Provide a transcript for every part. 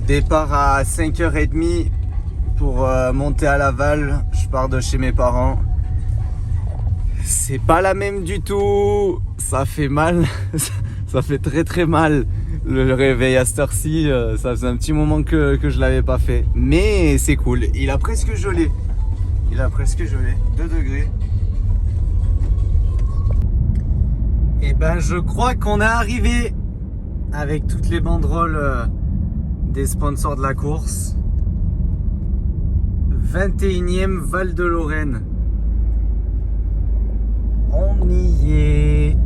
Départ à 5h30 pour monter à Laval. Je pars de chez mes parents. C'est pas la même du tout. Ça fait mal. Ça fait très très mal. Le réveil à cette heure-ci, ça faisait un petit moment que je l'avais pas fait. Mais c'est cool. Il a presque gelé. 2 degrés. Et ben je crois qu'on est arrivé avec toutes les banderoles des sponsors de la course. 21e Val de Lorraine. On y est.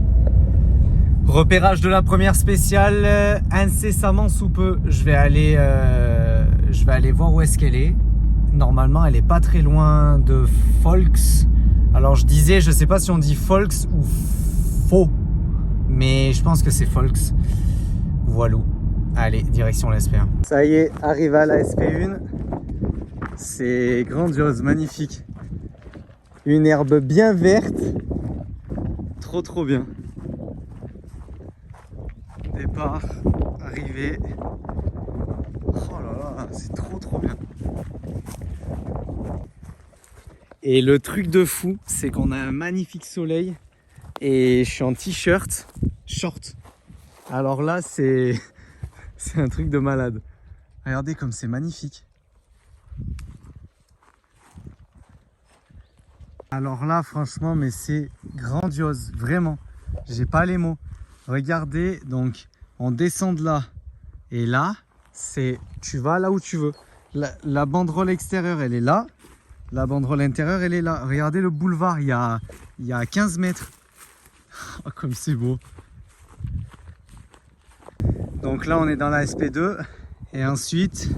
Repérage de la première spéciale incessamment sous peu. Je vais aller voir où est-ce qu'elle est. Normalement, elle est pas très loin de Volks. Alors je disais, je sais pas si on dit Volks ou Faux, mais je pense que c'est Volks. Voilà. Allez, direction la SP1. Ça y est, arrivé à la SP1. C'est grandiose, magnifique. Une herbe bien verte. Trop bien. Départ, arrivée. Oh là là, c'est trop bien. Et le truc de fou, c'est qu'on a un magnifique soleil et je suis en t-shirt, short. Alors là, c'est un truc de malade. Regardez comme c'est magnifique. Alors là, franchement, mais c'est grandiose, vraiment. J'ai pas les mots. Regardez, donc on descend de là et là, tu vas là où tu veux. La banderole extérieure, elle est là. La banderole intérieure, elle est là. Regardez le boulevard, il y a 15 mètres. Oh, comme c'est beau. Donc là, on est dans la SP2. Et ensuite,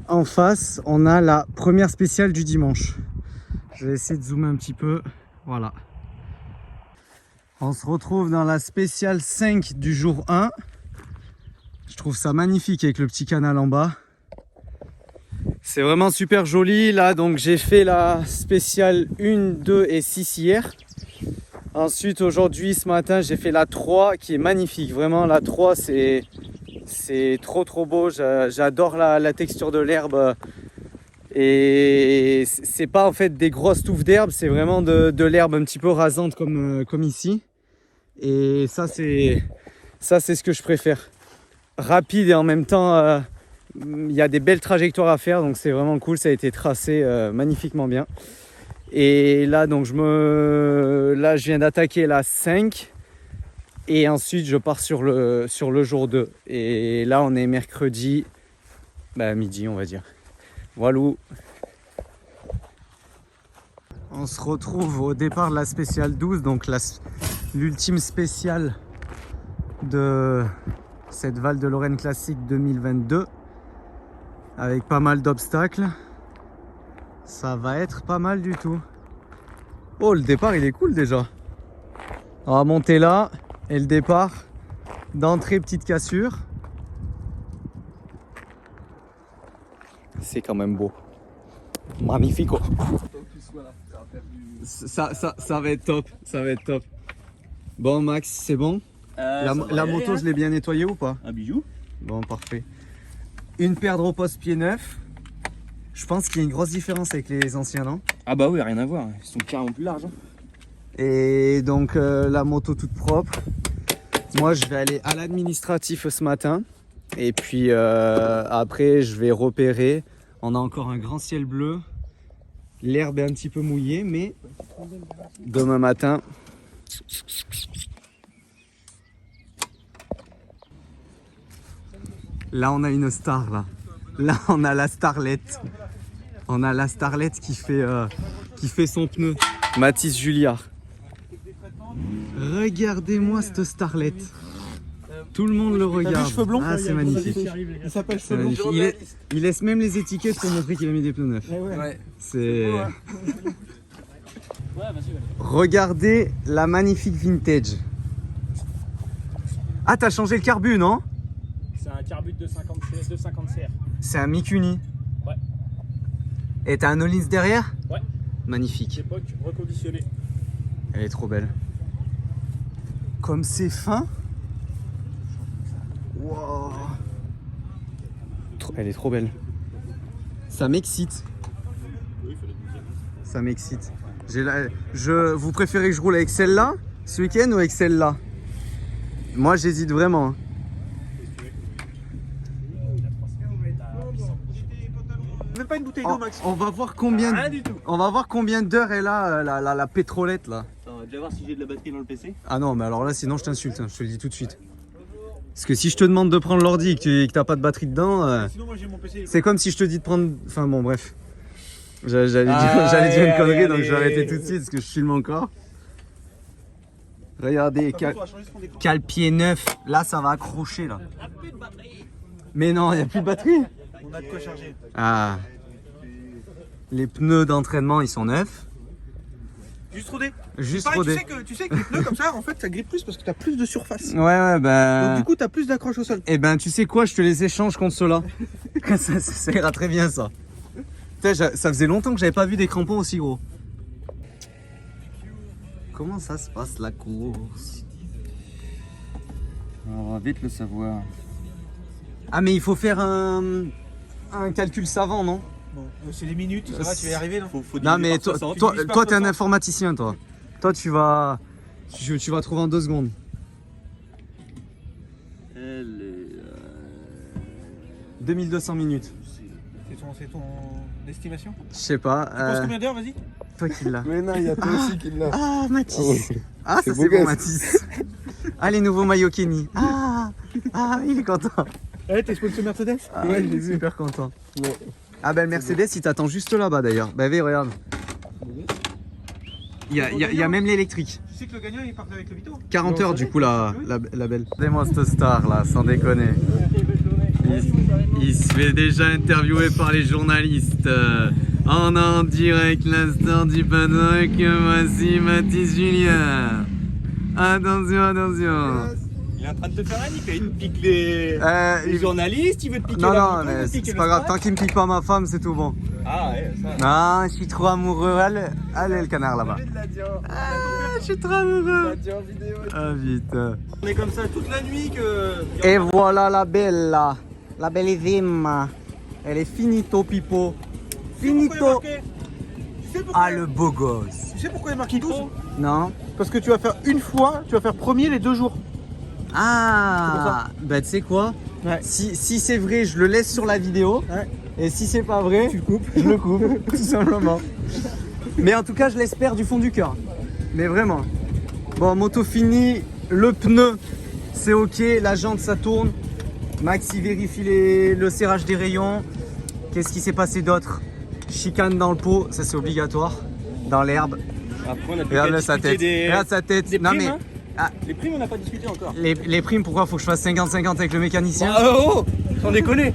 en face, on a la première spéciale du dimanche. Je vais essayer de zoomer un petit peu. Voilà. On se retrouve dans la spéciale 5 du jour 1. Je trouve ça magnifique avec le petit canal en bas. C'est vraiment super joli. Là, donc j'ai fait la spéciale 1, 2 et 6 hier. Ensuite, aujourd'hui, ce matin, j'ai fait la 3 qui est magnifique. Vraiment, la 3, c'est trop beau. J'adore la texture de l'herbe. Et c'est pas en fait des grosses touffes d'herbe, c'est vraiment de l'herbe un petit peu rasante comme ici. Et ça, c'est ce que je préfère. Rapide et en même temps, il y a des belles trajectoires à faire, donc c'est vraiment cool. Ça a été tracé magnifiquement bien. Et là, donc je viens d'attaquer la 5 et ensuite je pars sur le jour 2. Et là, on est mercredi midi, on va dire. Voilà. On se retrouve au départ de la spéciale 12, donc l'ultime spéciale de cette Val de Lorraine Classique 2022, avec pas mal d'obstacles. Ça va être pas mal du tout. Oh, le départ il est cool déjà. On va monter là et le départ d'entrée, petite cassure. C'est quand même beau. Magnifique. Ça va être top. Ça va être top. Bon Max, c'est bon? La moto, je l'ai bien nettoyée ou pas? Un bijou. Bon, parfait. Une paire de repose-pieds neufs. Je pense qu'il y a une grosse différence avec les anciens, non? Ah bah oui, rien à voir. Ils sont carrément plus larges. Et donc la moto toute propre. Moi, je vais aller à l'administratif ce matin. Et puis après, je vais repérer. On a encore un grand ciel bleu. L'herbe est un petit peu mouillée, mais demain matin, là on a une star là. Là on a la starlette. On a la starlette qui fait son pneu. Mathis Julliard. Regardez-moi cette starlette. Tout le monde le regarde. Cheveux blonds. Ah, c'est magnifique. Il s'appelle C'est magnifique. Il laisse même les étiquettes pour montrer qu'il a mis des pneus neufs. Ouais. C'est... Regardez la magnifique vintage. Ah, t'as changé le carbu, non? C'est un carbut de 50 CR. C'est un Mikuni. Ouais. Et t'as un Hollins derrière? Ouais. Magnifique. Époque reconditionnée. Elle est trop belle. Comme c'est fin. Wow. Elle est trop belle. Ça m'excite. Ça m'excite. Vous préférez que je roule avec celle-là ce week-end ou avec celle-là? Moi j'hésite vraiment. Hein. Même pas une bouteille d'eau, Max. On va voir combien. Rien du tout. On va voir combien d'heures est là la pétrolette là. Attends, on va déjà voir si j'ai de la batterie dans le PC. Ah non, mais alors là sinon je t'insulte, hein, je te le dis tout de suite. Parce que si je te demande de prendre l'ordi et que t'as pas de batterie dedans, Sinon, moi j'ai mon PC. c'est comme si je te dis de prendre. Enfin bon, bref. J'allais dire une connerie, donc je vais arrêter tout de suite parce que je filme encore. Regardez, quel pied neuf. Là, ça va accrocher là. Mais non, il n'y a plus de batterie. On a de quoi charger. Ah. Les pneus d'entraînement, ils sont neufs. Juste rodé. Juste Pareil, rodés. tu sais que les pneus comme ça, en fait, ça grippe plus parce que t'as plus de surface. Ouais, bah. Donc du coup, t'as plus d'accroche au sol. Eh ben, tu sais quoi, je te les échange contre ceux-là. ça ira très bien ça. Putain, ça faisait longtemps que j'avais pas vu des crampons aussi gros. Comment ça se passe la course? On va vite le savoir. Ah mais il faut faire un calcul savant, non? Bon, c'est des minutes, ça va, tu vas y arriver, non? Non mais toi t'es un informaticien toi. Toi tu vas trouver en 2 secondes. 2200 minutes. C'est ton estimation? Je sais pas. Tu penses combien d'heures, vas-y? Toi qui l'as. Mais non, il y a toi aussi qui l'a. Ah Mathis. Ah ça C'est c'est beau bon gosse. Mathis. Ah les nouveaux maillots Kenny. Ah il est content. Ouais, t'es sponsor Mercedes? Ah, Ouais, il j'ai est vu. super content. Ouais. Ah ben le Mercedes il t'attend juste là-bas d'ailleurs. Bah oui regarde. Il y a même l'électrique. Tu sais que le gagnant il part avec le Vito? 40 heures du coup la belle. Regardez-moi cette star là, sans déconner. Il se fait déjà interviewer par les journalistes. En direct l'instant du paddock, voici Mathis Julien. Attention. Il est en train de te faire un nick, il te pique les journalistes, il veut te piquer Non, la non, moto, il mais veut te c'est piquer pas le grave, sport. tant qu'il me pique pas ma femme, c'est tout bon. Ah ouais, ça. Non, je suis trop amoureux. Allez le canard là-bas. Ah, je suis trop amoureux. Ah putain. On est comme ça toute la nuit que... Et voilà la belle là. La bellissima. Elle est finito pipo. Finito. Tu sais pourquoi Ah le beau gosse. Tu sais pourquoi il est marqué 12? Non. Parce que tu vas faire une fois, tu vas faire premier les 2 jours. Ah. Bah tu sais quoi? Ouais. Si c'est vrai, je le laisse sur la vidéo. Ouais. Et si c'est pas vrai, Tu le coupes. je le coupe, tout simplement. Mais en tout cas, je l'espère du fond du cœur. Mais vraiment. Bon, moto finie, le pneu, c'est ok, la jante, ça tourne. Max, il vérifie le serrage des rayons. Qu'est-ce qui s'est passé d'autre? Chicane dans le pot, ça c'est obligatoire. Dans l'herbe. Après, on a Regarde sa tête. Regarde sa tête. des Non primes, mais hein. ah, Les primes, on n'a pas discuté encore. les primes, pourquoi faut que je fasse 50-50 avec le mécanicien? Oh, sans déconner.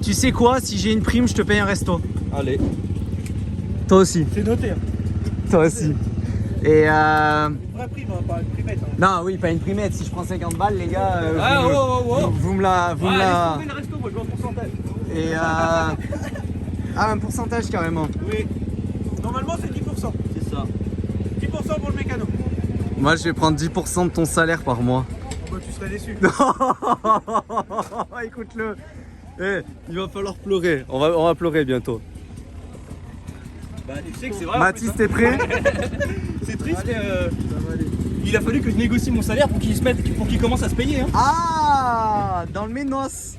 Tu sais quoi? Si j'ai une prime, je te paye un resto. Allez, Toi aussi. c'est noté. Hein. Toi aussi. Et Une vraie prime, hein, pas une primette. Hein. non, oui, pas une primette. Si je prends 50 balles, les gars, vous me la. Ah, laisse tomber le resto, moi je veux un pourcentage. Et un pourcentage carrément. Oui. Normalement, c'est 10%. C'est ça. 10% pour le mécano. Moi, je vais prendre 10% de ton salaire par mois. Bah, tu serais déçu. Écoute-le. Eh, il va falloir pleurer. On va pleurer bientôt. Bah, tu sais que c'est vrai. Mathis, t'es prêt? C'est triste. Il a fallu que je négocie mon salaire pour qu'il commence à se payer. Hein. Ah, dans le Ménos.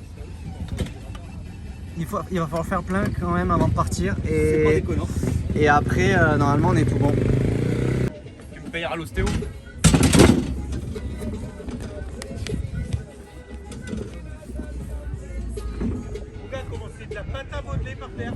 Il va falloir faire plein quand même avant de partir. C'est pas déconnant. Et après, normalement, on est tout bon. Tu me payeras l'ostéo. Regarde comment c'est de la pâte à modeler par terre.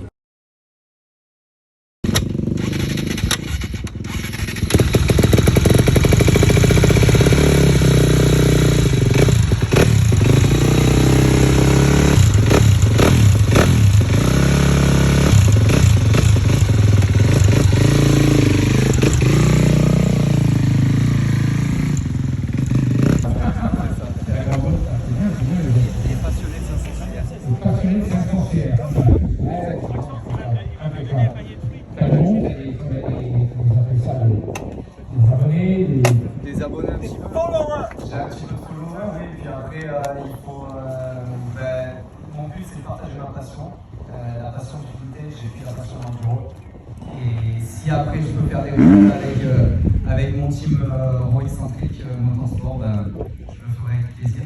Des abonnés un petit peu. J'ai un petit peu follower, oui, puis après il faut mon but, c'est de partager ma passion. La passion du vintage et puis la passion de l'enduro. Et si après je peux faire des résultats avec mon team Roy-Centric Motorsport, ben, je le ferai avec plaisir.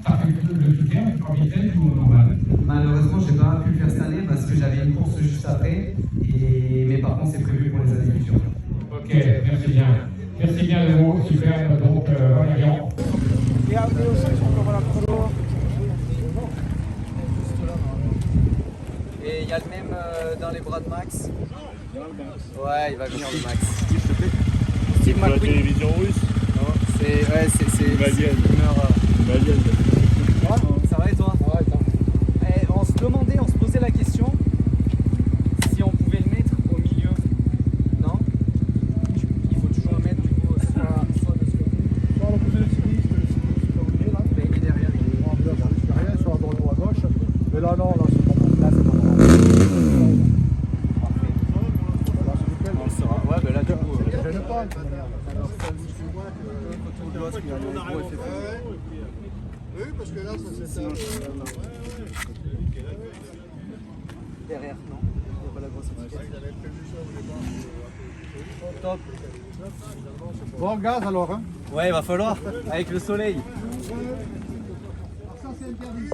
T'as fait le critère en vintage ou normal? Malheureusement, j'ai pas pu le faire cette année parce que j'avais une course juste après. Mais par contre, c'est prévu pour les années futures. Ok, merci bien. Merci bien Léo, super, donc Valérian. Et il y a le même dans les bras de Max. Ouais, il va venir le Max. C'est pour la télévision russe. C'est Malienne. Malienne. Ça va et toi? On se posait la question si on pouvait le mettre au milieu. Non? Il faut toujours le mettre du coup soit de ce côté. Il est derrière. Derrière, sur la droite ou à gauche. Mais là, non, là, c'est pas bon. Là, c'est pas bon. Parfait. Là, c'est nickel. On le saura. Ouais, ben là, du coup. Je ne pas. Oui, parce que là, ça c'est Derrière, non. Il n'y a pas la grosse étiquette. Top. Bon, gaz alors, hein. Ouais, il va falloir. Avec le soleil. Ça, c'est interdit.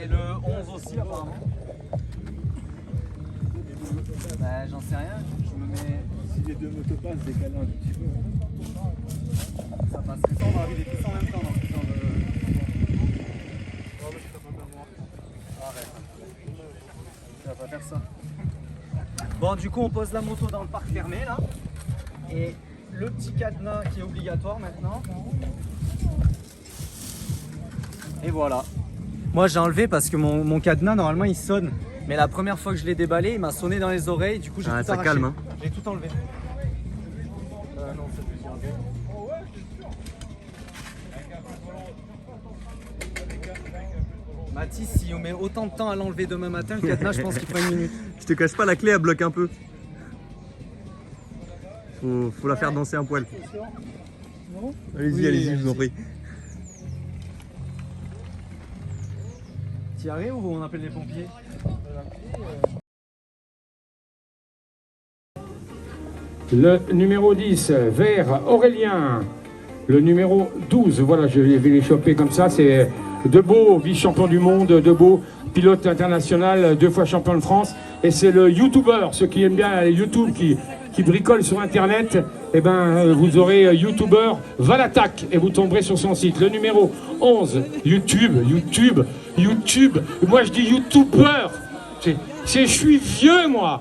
Et le 11 aussi apparemment. Bah j'en sais rien, je me mets. Si les deux motos passent, décalent un petit peu. Ça passerait ça, on va arriver tous en même temps dans le. Arrête. Tu vas pas faire ça. Bon du coup on pose la moto dans le parc fermé là. Et le petit cadenas qui est obligatoire maintenant. Et voilà. Moi j'ai enlevé parce que mon cadenas normalement il sonne. Mais la première fois que je l'ai déballé, il m'a sonné dans les oreilles. Du coup j'ai tout arraché. Ça calme hein. J'ai tout enlevé. Non, c'est plus enlevé. Mathis, si on met autant de temps à l'enlever demain matin, le cadenas je pense qu'il prend une minute. Je te cache pas, la clé elle bloque un peu. Faut la faire danser un poil. Allez-y, allez-y, je vous en prie. T'y arrives ou on appelle les pompiers? Le numéro 10, vert Aurélien. Le numéro 12, voilà, je vais les choper comme ça, c'est Debeau, vice-champion du monde, Debeau, pilote international, 2 fois champion de France. Et c'est le YouTuber, ceux qui aiment bien les YouTube, qui bricolent sur Internet, eh ben, vous aurez YouTuber Valatak et vous tomberez sur son site. Le numéro 11, YouTube. Moi je dis YouTuber. Je suis vieux moi.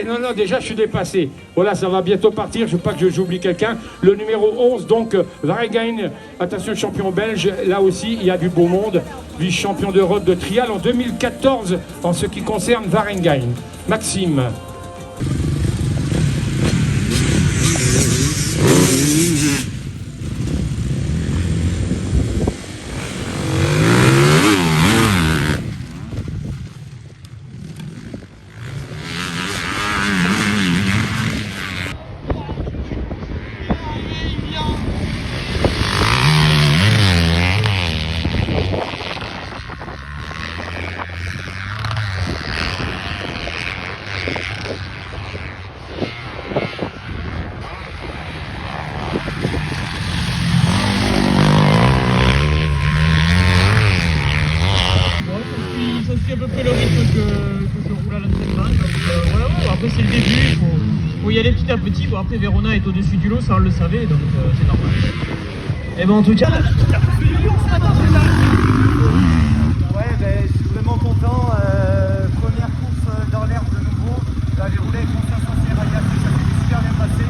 Non, déjà je suis dépassé. Voilà, ça va bientôt partir, je ne veux pas que j'oublie quelqu'un. Le numéro 11, donc Varengain, attention, champion belge. Là aussi, il y a du beau monde. Vice-champion d'Europe de trial en 2014 en ce qui concerne Varengain. Maxime. À peu près le rythme que je roule à l'entraînement. Voilà, bon, après c'est le début, il faut y aller petit à petit. Bon, après Verona est au-dessus du lot, ça on le savait, donc c'est normal. Et bon en tout cas... Ouais, ben, je suis vraiment content. Première course dans l'herbe de nouveau. Là, j'ai roulé avec mon 500 Rayas, ça s'est super bien passé.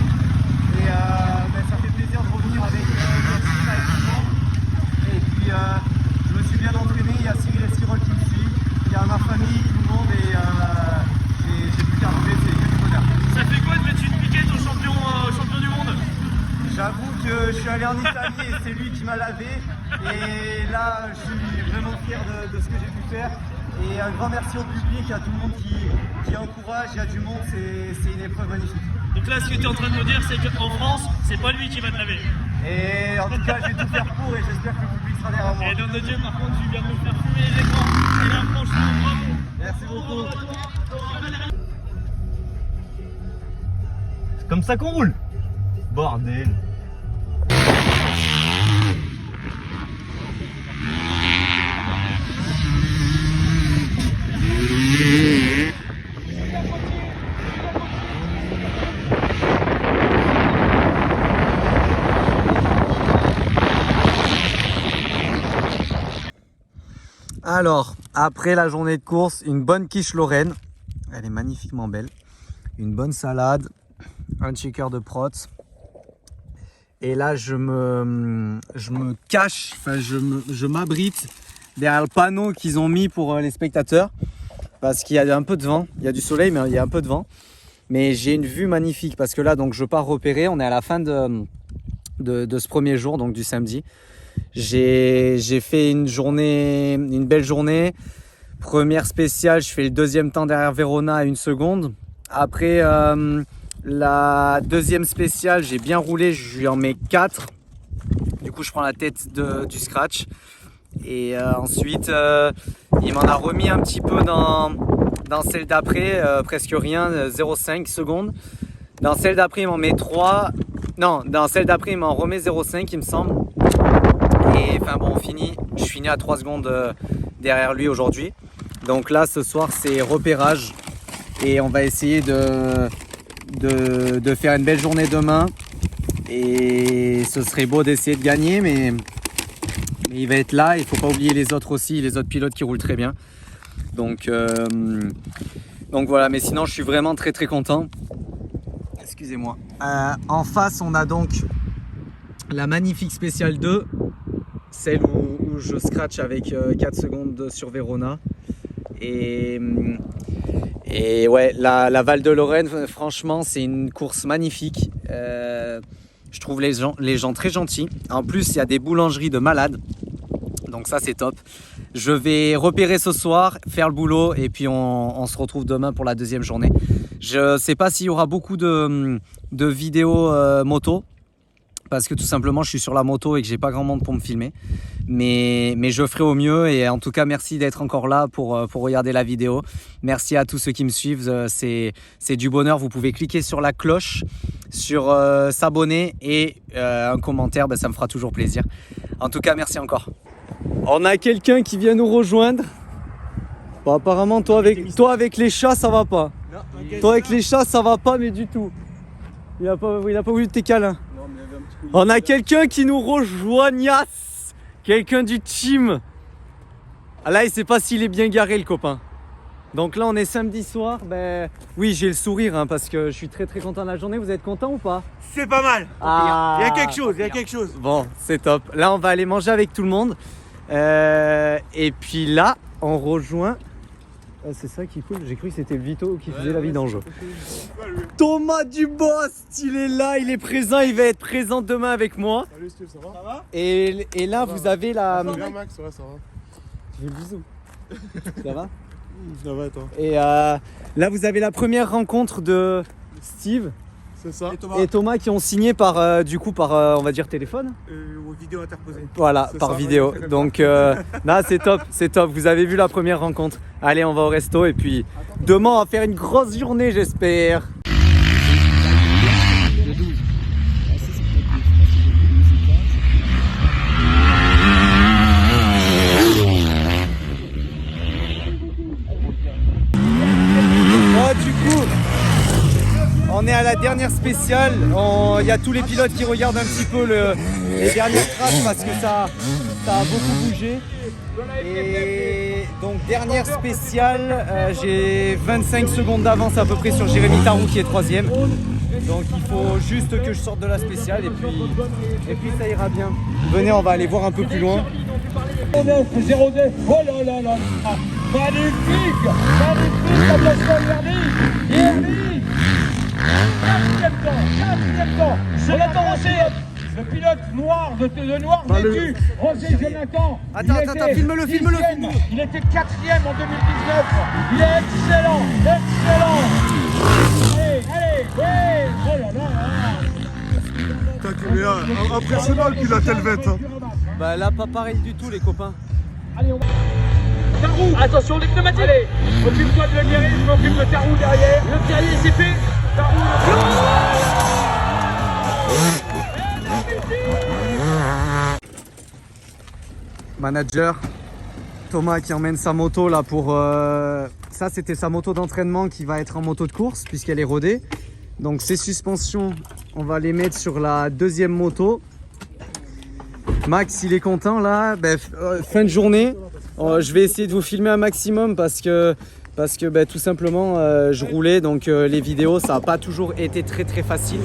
Et ben, ça fait plaisir de revenir avec le team, avec tout le monde. Et puis, je me suis bien entraîné. Il y a Cyril Esquirol qui me suit. Il y a ma famille, tout le monde. Et j'ai plus qu'à rouler, c'est que du bonheur. Ça fait quoi de mettre une piquette au champion du monde? J'avoue que je suis allé en Italie et c'est lui qui m'a lavé. Et là, je suis vraiment fier de ce que j'ai pu faire. Et un grand merci au public, à tout le monde qui encourage. Il y a du monde, c'est une épreuve magnifique. Donc là, ce que tu es en train de me dire, c'est qu'en France, c'est pas lui qui va te laver. Et en tout cas, je vais tout faire pour et j'espère que le public sera derrière moi. Et nom de Dieu, par contre, tu viens de me faire fumer les écrans. Et là, franchement, bravo. Merci beaucoup. C'est comme ça qu'on roule. Bordel. Alors, après la journée de course, une bonne quiche lorraine. Elle est magnifiquement belle. Une bonne salade, un shaker de prots. Et là, je me cache, enfin, je m'abrite derrière le panneau qu'ils ont mis pour les spectateurs. Parce qu'il y a un peu de vent. Il y a du soleil, mais il y a un peu de vent. Mais j'ai une vue magnifique parce que là, donc, je pars repérer. On est à la fin de ce premier jour, donc du samedi. J'ai fait une belle journée. Première spéciale, je fais le deuxième temps derrière Verona à 1 seconde. Après la deuxième spéciale, j'ai bien roulé, je lui en mets 4. Du coup, je prends la tête du scratch. Et ensuite, il m'en a remis un petit peu dans celle d'après, presque rien, 0,5 secondes. Dans celle d'après, il m'en met 3. Non, dans celle d'après, il m'en remet 0,5, il me semble. Et enfin bon, je finis à 3 secondes derrière lui aujourd'hui. Donc là, ce soir, c'est repérage. Et on va essayer de faire une belle journée demain. Et ce serait beau d'essayer de gagner, mais il va être là. Il ne faut pas oublier les autres aussi, les autres pilotes qui roulent très bien. Donc voilà, mais sinon, je suis vraiment très très content. Excusez-moi. En face, on a donc la magnifique spéciale 2. Celle où je scratch avec 4 secondes sur Verona. Et ouais, la Val de Lorraine, franchement, c'est une course magnifique. Je trouve les gens très gentils. En plus, il y a des boulangeries de malades. Donc ça, c'est top. Je vais repérer ce soir, faire le boulot et puis on se retrouve demain pour la deuxième journée. Je ne sais pas s'il y aura beaucoup de vidéos moto. Parce que tout simplement je suis sur la moto et que j'ai pas grand monde pour me filmer, mais je ferai au mieux. Et en tout cas merci d'être encore là pour regarder la vidéo. Merci à tous ceux qui me suivent, c'est du bonheur. Vous pouvez cliquer sur la cloche, sur s'abonner et un commentaire, ça me fera toujours plaisir. En tout cas merci encore. On a quelqu'un qui vient nous rejoindre. Bon, apparemment toi avec les chats ça va pas. Non, toi avec les chats ça va pas, mais du tout. Il a pas voulu tes câlins. On a quelqu'un qui nous rejoignasse, quelqu'un du team. Ah là, il sait pas s'il est bien garé, le copain. Donc là, on est samedi soir. Oui, j'ai le sourire parce que je suis très très content de la journée. Vous êtes content ou pas? C'est pas mal. Ah, il y a quelque chose, Bon, c'est top. Là, on va aller manger avec tout le monde. Et puis là, on rejoint. Ah, c'est ça qui est cool. J'ai cru que c'était le Vito qui faisait la vidange. Thomas Dubost, il est là, il est présent, il va être présent demain avec moi. Salut Steve, ça va? Et là, vous avez la. Bien Max, ouais, ça va. Tu fais le bisou. Ça va? Ça va, toi? Et là, vous avez la première rencontre de Steve C'est ça. et Thomas qui ont signé par on va dire téléphone. Vidéo interposée. Voilà, C'est par ça, vidéo. ouais. Donc là, c'est top. Vous avez vu la première rencontre. Allez, on va au resto et puis demain, on va faire une grosse journée, j'espère. Du coup, on est à la dernière spéciale. Il y a tous les pilotes qui regardent un petit peu les dernières traces parce que ça a beaucoup bougé. Et donc dernière spéciale, j'ai 25 secondes d'avance à peu près sur Jérémy Tarou qui est 3ème. Donc il faut juste que je sorte de la spéciale et puis ça ira bien. Venez, on va aller voir un peu plus loin. 0-2, oh là là là, magnifique, la place Yerny, quatrième temps, Jonathan Rosset, le pilote noir de noir vêtu, Rosset Jonathan. Attends, filme-le. Il était 4ème en 2019, il est excellent. Allez, impressionnant le pilote helvète. Bah là, pas pareil du tout, les copains. Allez, on va. Tarou, attention les pneumatiques. Allez, occupe-toi de le guérir, je m'occupe de Tarou derrière. Le terrier c'est fait. Tarou, Manager, Thomas qui emmène sa moto là pour... Ça, c'était sa moto d'entraînement qui va être en moto de course puisqu'elle est rodée. Donc ces suspensions, on va les mettre sur la deuxième moto. Max, il est content là. Fin de journée. Je vais essayer de vous filmer un maximum parce que tout simplement je roulais, donc les vidéos ça n'a pas toujours été très facile,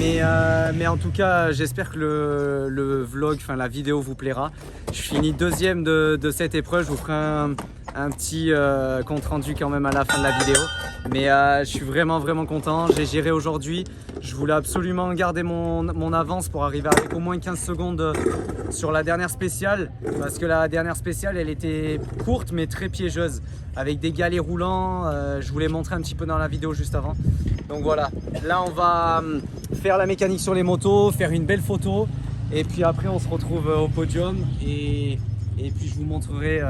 mais en tout cas j'espère que le vlog, enfin la vidéo vous plaira. Je finis deuxième de cette épreuve, je vous ferai un petit compte rendu quand même à la fin de la vidéo, mais je suis vraiment content. J'ai géré aujourd'hui, je voulais absolument garder mon avance pour arriver avec au moins 15 secondes sur la dernière spéciale, parce que la dernière spéciale elle était courte mais très piégeuse avec des galets roulants. Je vous l'ai montré un petit peu dans la vidéo juste avant. Donc voilà, là on va faire la mécanique sur les motos, faire une belle photo et puis après on se retrouve au podium et puis je vous montrerai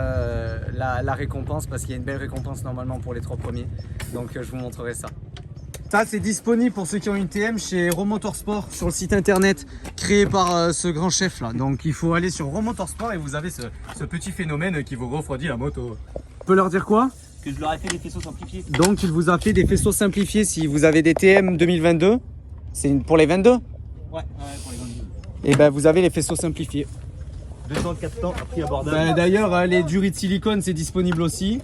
la récompense, parce qu'il y a une belle récompense normalement pour les 3 premiers, donc je vous montrerai ça. Ça c'est disponible pour ceux qui ont une TM chez Romotorsport sur le site internet créé par ce grand chef là. Donc il faut aller sur Romotorsport et vous avez ce petit phénomène qui vous refroidit la moto. On peut leur dire quoi? Que je leur ai fait des faisceaux simplifiés. Donc il vous a fait des faisceaux simplifiés si vous avez des TM 2022. C'est pour les 22? Ouais, pour les 22. Et ben vous avez les faisceaux simplifiés. 2 ans, 4 ans, à prix abordable. D'ailleurs les durées de silicone c'est disponible aussi.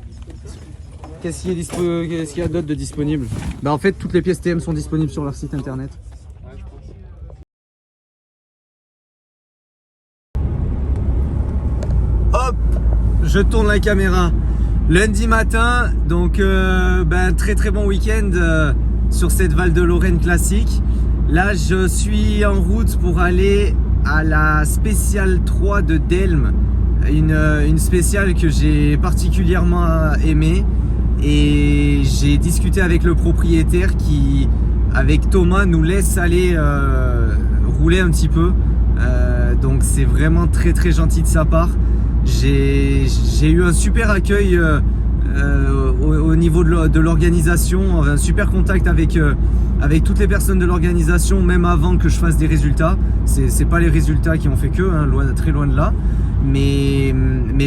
Qu'est-ce qu'il y a d'autre de disponible? En fait toutes les pièces TM sont disponibles sur leur site internet. Hop, je tourne la caméra. Lundi matin, donc très bon week-end sur cette Val de Lorraine classique. Là je suis en route pour aller à la spéciale 3 de Delme, une spéciale que j'ai particulièrement aimée, et j'ai discuté avec le propriétaire qui, avec Thomas, nous laisse aller rouler un petit peu, donc c'est vraiment très gentil de sa part. J'ai eu un super accueil au niveau de l'organisation, un super contact avec toutes les personnes de l'organisation, même avant que je fasse des résultats. C'est pas les résultats qui ont fait que, hein, très loin de là, mais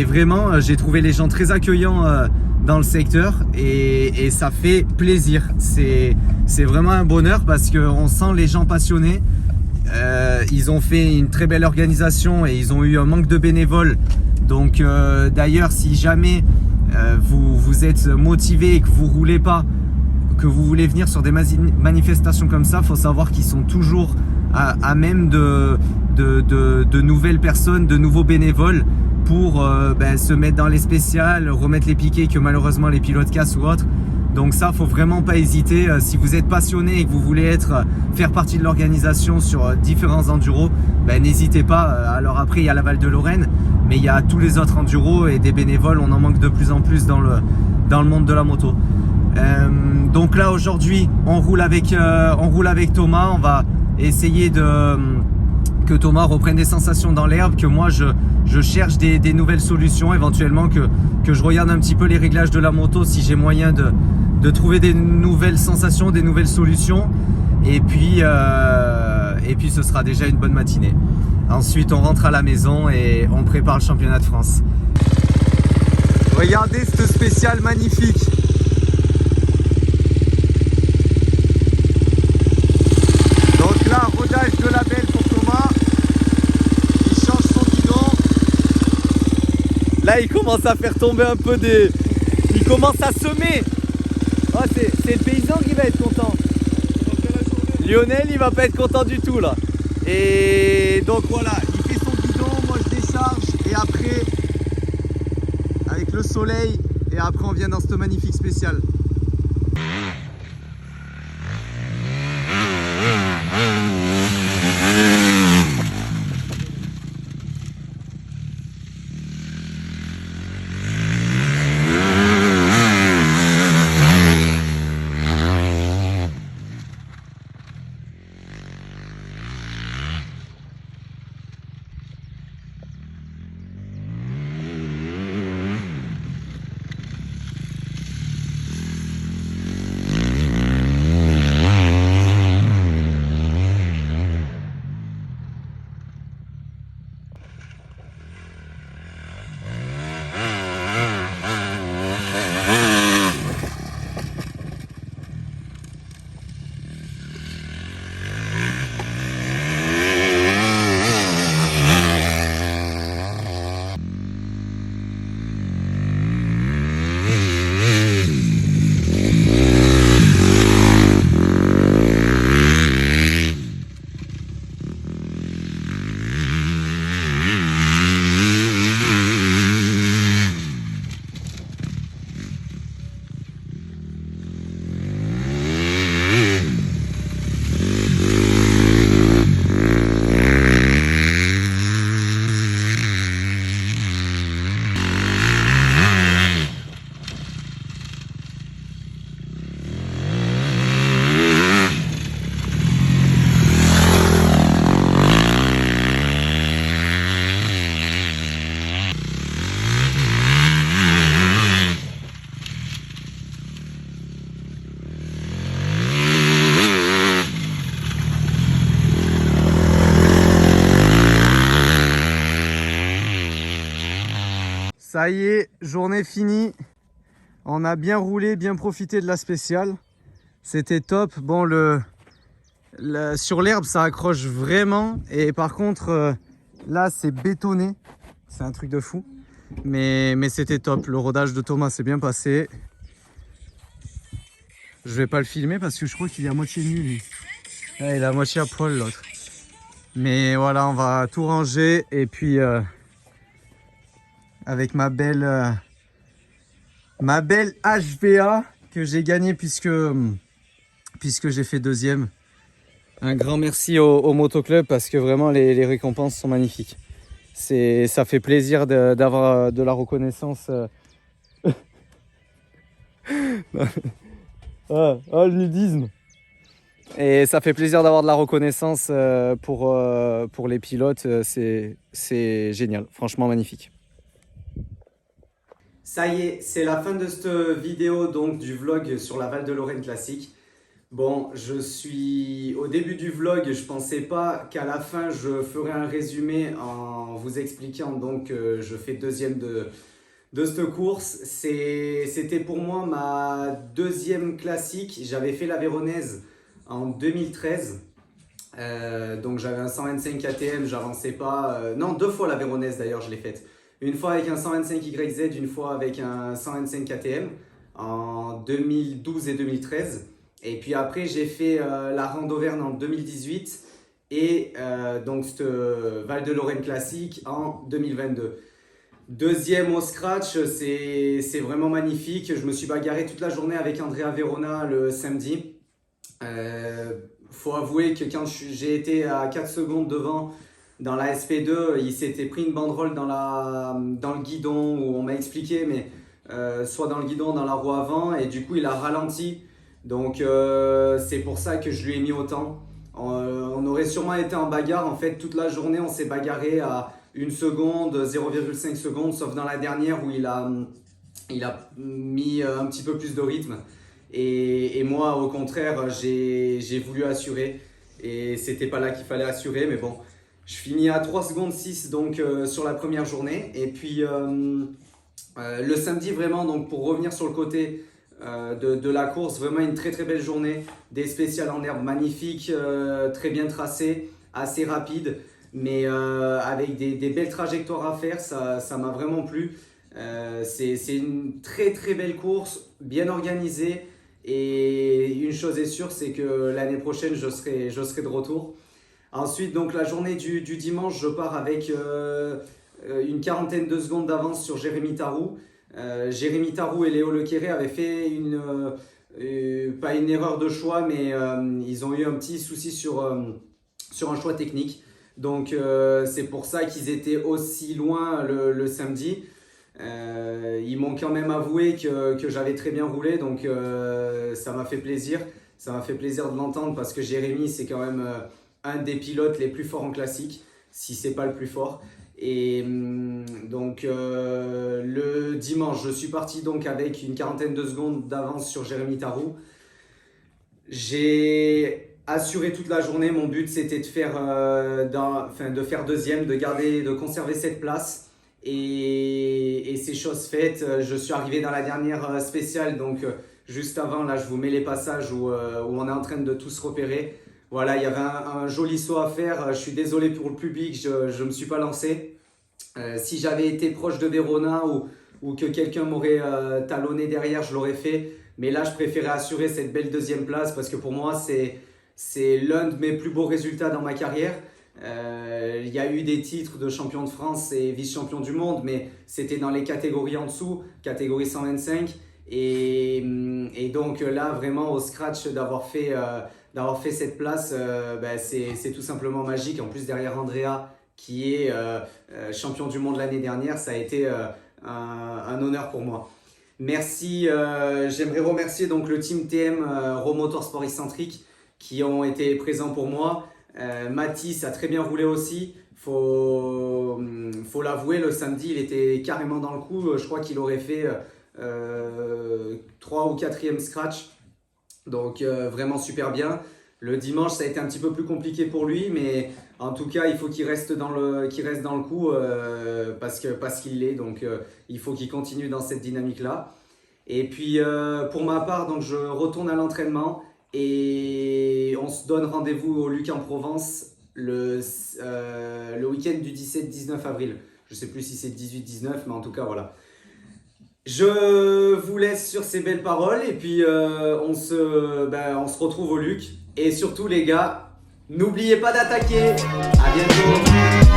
vraiment j'ai trouvé les gens très accueillants dans le secteur, et ça fait plaisir. C'est vraiment un bonheur parce qu'on sent les gens passionnés. Ils ont fait une très belle organisation et ils ont eu un manque de bénévoles. Donc d'ailleurs, si jamais vous êtes motivé et que vous roulez pas, que vous voulez venir sur des manifestations comme ça, faut savoir qu'ils sont toujours à même de nouvelles personnes, de nouveaux bénévoles pour se mettre dans les spéciales, remettre les piquets que malheureusement les pilotes cassent ou autre. Donc ça, faut vraiment pas hésiter. Si vous êtes passionné et que vous voulez faire partie de l'organisation sur différents enduros, n'hésitez pas. Alors après, il y a la Val de Lorraine, mais il y a tous les autres enduros et des bénévoles. On en manque de plus en plus dans le monde de la moto. Donc là aujourd'hui, on roule avec Thomas. On va essayer que Thomas reprenne des sensations dans l'herbe, que moi je cherche des nouvelles solutions, éventuellement que je regarde un petit peu les réglages de la moto si j'ai moyen de trouver des nouvelles sensations, des nouvelles solutions, et puis ce sera déjà une bonne matinée. Ensuite on rentre à la maison et on prépare le championnat de France. Regardez ce spécial magnifique. Donc là, rodage de la belle pour Thomas. Il change son guidon. Là, il commence à faire tomber un peu des... Il commence à semer. Oh, c'est le paysan qui va être content. Lionel, il va pas être content du tout là. Et donc voilà, il fait son guidon, moi je décharge. Et après, avec le soleil, et après on vient dans ce magnifique spécial. Ça y est, journée finie. On a bien roulé, bien profité de la spéciale. C'était top. Bon, sur l'herbe, ça accroche vraiment. Et par contre, là, c'est bétonné. C'est un truc de fou. Mais c'était top. Le rodage de Thomas s'est bien passé. Je vais pas le filmer parce que je crois qu'il est à moitié nu, lui. Ouais, il est à moitié à poil, l'autre. Mais voilà, on va tout ranger. Et puis, avec ma belle HVA que j'ai gagnée puisque j'ai fait deuxième. Un grand merci au Motoclub parce que vraiment les récompenses sont magnifiques. Ça fait plaisir d'avoir de la reconnaissance. Le nudisme. Et ça fait plaisir d'avoir de la reconnaissance pour les pilotes. C'est génial, franchement magnifique. Ça y est, c'est la fin de cette vidéo donc du vlog sur la Val de Lorraine Classique. Bon, je suis au début du vlog, je pensais pas qu'à la fin je ferais un résumé en vous expliquant donc que je fais deuxième de cette course. C'était pour moi ma deuxième classique. J'avais fait la Véronaise en 2013. Donc j'avais un 125 KTM, j'avançais pas. Non, 2 fois la Véronaise d'ailleurs, je l'ai faite. Une fois avec un 125 YZ, une fois avec un 125 KTM en 2012 et 2013. Et puis après, j'ai fait la Rando Auvergne en 2018 et donc cette Val de Lorraine Classique en 2022. Deuxième au scratch, c'est vraiment magnifique. Je me suis bagarré toute la journée avec Andrea Verona le samedi. Faut avouer que quand j'ai été à 4 secondes devant dans la SP2, il s'était pris une banderole dans le guidon où on m'a expliqué, mais soit dans le guidon, dans la roue avant, et du coup il a ralenti. Donc c'est pour ça que je lui ai mis autant. On aurait sûrement été en bagarre. En fait, toute la journée, on s'est bagarré à 1 seconde, 0,5 secondes, sauf dans la dernière où il a mis un petit peu plus de rythme. Et moi, au contraire, j'ai voulu assurer. Et c'était pas là qu'il fallait assurer. Mais bon, je finis à 3 secondes 6 donc, sur la première journée. Et puis le samedi, vraiment, donc, pour revenir sur le côté de la course, vraiment une très très belle journée, des spéciales en herbe magnifiques, très bien tracées, assez rapides, mais avec des belles trajectoires à faire. Ça m'a vraiment plu. C'est une très très belle course, bien organisée, et une chose est sûre, c'est que l'année prochaine je serai de retour. Ensuite, donc la journée du dimanche, je pars avec une quarantaine de secondes d'avance sur Jérémy Tarou. Jérémy Tarou et Léo Lequéré avaient fait pas une erreur de choix, mais ils ont eu un petit souci sur un choix technique. Donc c'est pour ça qu'ils étaient aussi loin le samedi. Ils m'ont quand même avoué que j'avais très bien roulé, donc ça m'a fait plaisir. Ça m'a fait plaisir de l'entendre parce que Jérémy, c'est quand même un des pilotes les plus forts en classique, si c'est pas le plus fort. Et donc le dimanche, je suis parti donc avec une quarantaine de secondes d'avance sur Jérémy Tarou. J'ai assuré toute la journée. Mon but, c'était de faire deuxième, de conserver cette place. Et c'est chose faite. Je suis arrivé dans la dernière spéciale, donc juste avant, là je vous mets les passages où on est en train de tous repérer. Voilà, il y avait un joli saut à faire. Je suis désolé pour le public, je ne me suis pas lancé. Si j'avais été proche de Verona ou que quelqu'un m'aurait talonné derrière, je l'aurais fait. Mais là, je préférais assurer cette belle deuxième place parce que pour moi, c'est l'un de mes plus beaux résultats dans ma carrière. Il y a eu des titres de champion de France et vice-champion du monde, mais c'était dans les catégories en dessous, catégorie 125. Et donc là, vraiment au scratch, d'avoir fait cette place, c'est tout simplement magique. En plus, derrière Andrea, qui est champion du monde l'année dernière, ça a été un honneur pour moi. Merci, j'aimerais remercier donc le team TM Raw Motorsport Excentrique qui ont été présents pour moi. Mathis a très bien roulé aussi. Faut l'avouer, le samedi, il était carrément dans le coup. Je crois qu'il aurait fait 3 ou 4e scratch. Donc vraiment super bien. Le dimanche, ça a été un petit peu plus compliqué pour lui, mais en tout cas, il faut qu'il reste dans le coup parce qu'il l'est. Donc, il faut qu'il continue dans cette dynamique-là. Et puis, pour ma part, donc, je retourne à l'entraînement et on se donne rendez-vous au Luc en Provence le week-end du 17-19 avril. Je ne sais plus si c'est 18-19, mais en tout cas, voilà. Je vous laisse sur ces belles paroles et puis on se retrouve au Luc. Et surtout les gars, n'oubliez pas d'attaquer. À bientôt.